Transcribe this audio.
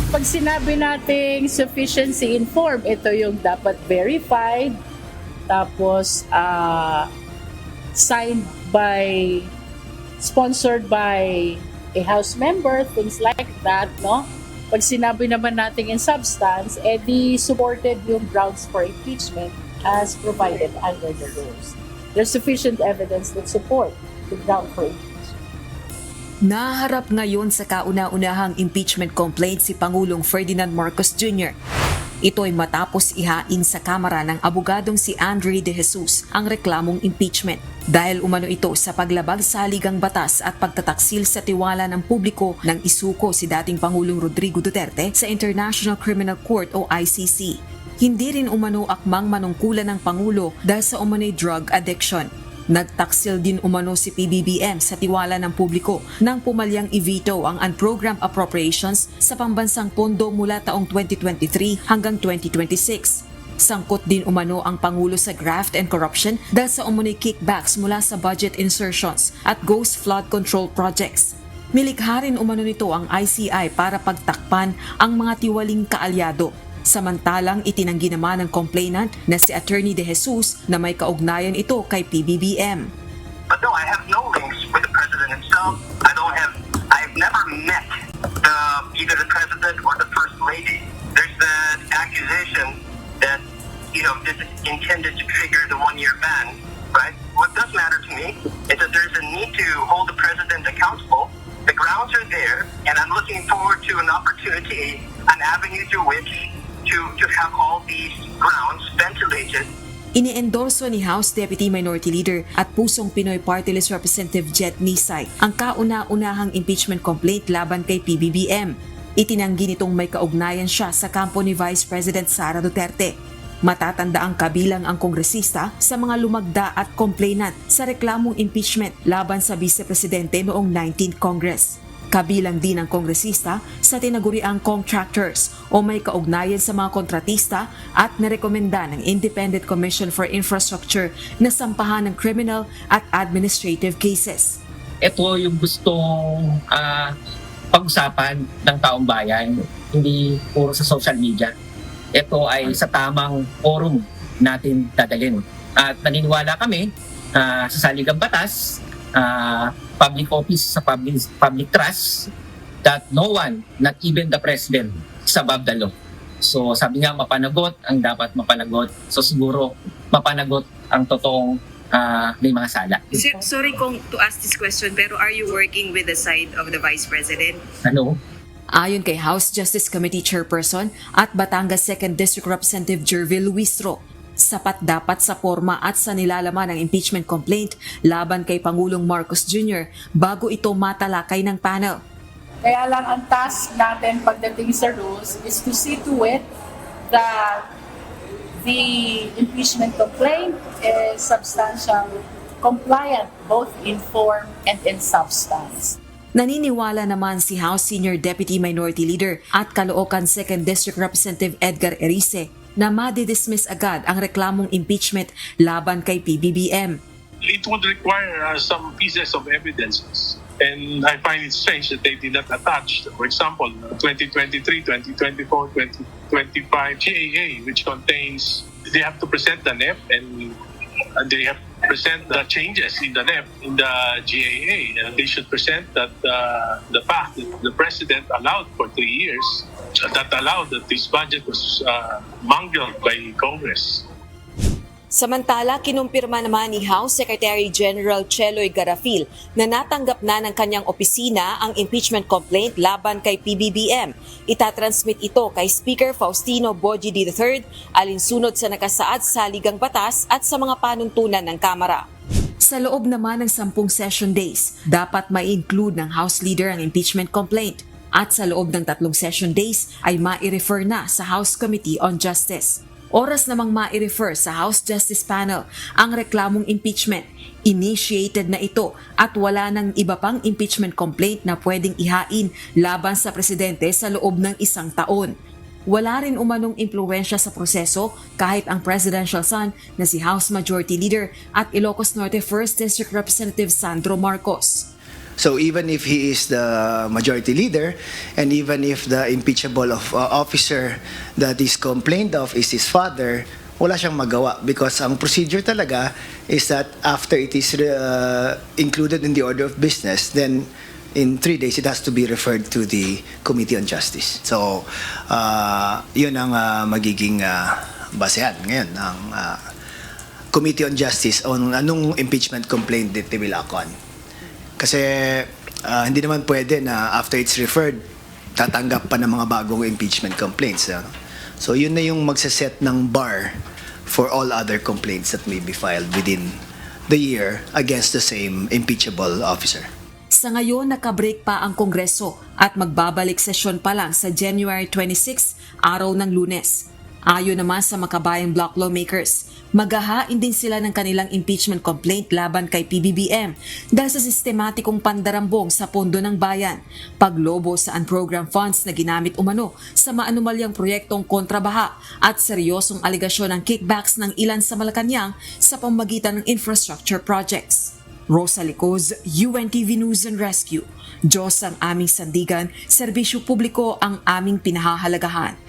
Pag sinabi nating sufficiency informed, ito yung dapat verified, tapos signed by, sponsored by a House member, things like that, no? Pag sinabi naman natin in substance, edi supported yung grounds for impeachment as provided under the rules. There's sufficient evidence that support the ground for impeachment. Naharap ngayon sa kauna-unahang impeachment complaint si Pangulong Ferdinand Marcos Jr. Ito ay matapos ihain sa Kamara ng abogadong si Andre De Jesus ang reklamong impeachment dahil umano ito sa paglabag sa ligang batas at pagtataksil sa tiwala ng publiko nang isuko si dating Pangulong Rodrigo Duterte sa International Criminal Court o ICC. Hindi rin umano akmang manungkulan ng Pangulo dahil sa umano'y drug addiction. Nagtaksil din umano si PBBM sa tiwala ng publiko nang pumalyang i-veto ang unprogrammed appropriations sa pambansang pondo mula taong 2023 hanggang 2026. Sangkot din umano ang Pangulo sa graft and corruption dahil sa umano'y kickbacks mula sa budget insertions at ghost flood control projects. Milikha rin umano nito ang ICI para pagtakpan ang mga tiwaling kaalyado. Samantalang itinanggi naman ng complainant na si Attorney De Jesus na may kaugnayan ito kay PBBM. But no, I have no links with the president himself. I've never met either the president or the first lady. There's that accusation that, this is intended to trigger the one-year ban, right? What does matter to me is that there's a need to hold the president accountable. The grounds are there, and I'm looking forward to an opportunity, an avenue through which to have all these grounds ventilated. Iniendorso ni House Deputy Minority Leader at Pusong Pinoy Party List Representative Jet Nisay ang kauna-unahang impeachment complaint laban kay PBBM. Itinanggi nitong may kaugnayan siya sa kampo ni Vice President Sara Duterte. Matatanda ang kabilang ang kongresista sa mga lumagda at complainant sa reklamong impeachment laban sa Vice Presidente noong 19th Congress. Kabilang din ang kongresista sa tinaguriang contractors o may kaugnayan sa mga kontratista at narekomenda ng Independent Commission for Infrastructure na sampahan ng criminal at administrative cases. Ito yung gustong pag-usapan ng taong bayan, hindi puro sa social media. Ito ay sa tamang forum natin dadalhin. At naniniwala kami sa saligang batas, public office sa public trust, that no one, not even the president, is above the law. So sabi nga, mapanagot ang dapat mapanagot. So siguro mapanagot ang totoong may mga sala. Sorry to ask this question, pero are you working with the side of the Vice President? Ano? Ayon kay House Justice Committee Chairperson at Batangas 2nd District Representative Jervil Luistro, sapat dapat sa forma at sa nilalaman ng impeachment complaint laban kay Pangulong Marcos Jr. bago ito matalakay ng panel. Kaya lang ang task natin pagdating sa rules is to see to it that the impeachment complaint is substantial, compliant both in form and in substance. Naniniwala naman si House Senior Deputy Minority Leader at Caloocan 2nd District Representative Edgar Erice na madidismiss agad ang reklamong impeachment laban kay PBBM. It would require some pieces of evidences. And I find it strange that they did not attach, for example, 2023, 2024, 2025 GAA, which contains, they have to present the NEP and they have to present the changes in the NEP, in the GAA. And they should present that the fact that the president allowed for 3 years, that allowed that this budget was mangled by Congress. Samantala, kinumpirma naman ni House Secretary General Cheloy Garafil na natanggap na ng kanyang opisina ang impeachment complaint laban kay PBBM. Itatransmit ito kay Speaker Faustino Boji III alinsunod sa nakasaad sa ligang batas at sa mga panuntunan ng Kamara. Sa loob naman ng 10 session days, dapat mai-include ng House Leader ang impeachment complaint. At sa loob ng 3 session days ay mai-refer na sa House Committee on Justice. Oras namang mai-refer sa House Justice Panel ang reklamong impeachment. Initiated na ito at wala nang iba pang impeachment complaint na pwedeng ihain laban sa presidente sa loob ng 1 taon. Wala rin umanong impluwensya sa proseso kahit ang presidential son na si House Majority Leader at Ilocos Norte 1st District Representative Sandro Marcos. So even if he is the majority leader, and even if the impeachable officer that is complained of is his father, wala siyang magawa because ang procedure talaga is that after it is included in the order of business, then in 3 days it has to be referred to the Committee on Justice. So yun ang magiging basehan ngayon ng Committee on Justice on anong impeachment complaint that they will act on. Kasi hindi naman pwede na after it's referred, tatanggap pa ng mga bagong impeachment complaints. So yun na yung magsaset ng bar for all other complaints that may be filed within the year against the same impeachable officer. Sa ngayon, nakabreak pa ang Kongreso at magbabalik sesyon pa lang sa January 26, araw ng Lunes. Ayon naman sa Makabayang Bloc lawmakers, maghahain din sila ng kanilang impeachment complaint laban kay PBBM dahil sa sistematikong pandarambong sa pondo ng bayan, paglobo sa unprogrammed funds na ginamit umano sa maanumalyang proyektong kontrabaha at seryosong aligasyon ng kickbacks ng ilan sa Malacanang sa pamamagitan ng infrastructure projects. Rosa Licoz, UNTV News and Rescue. Diyos ang aming sandigan, serbisyo publiko ang aming pinahahalagahan.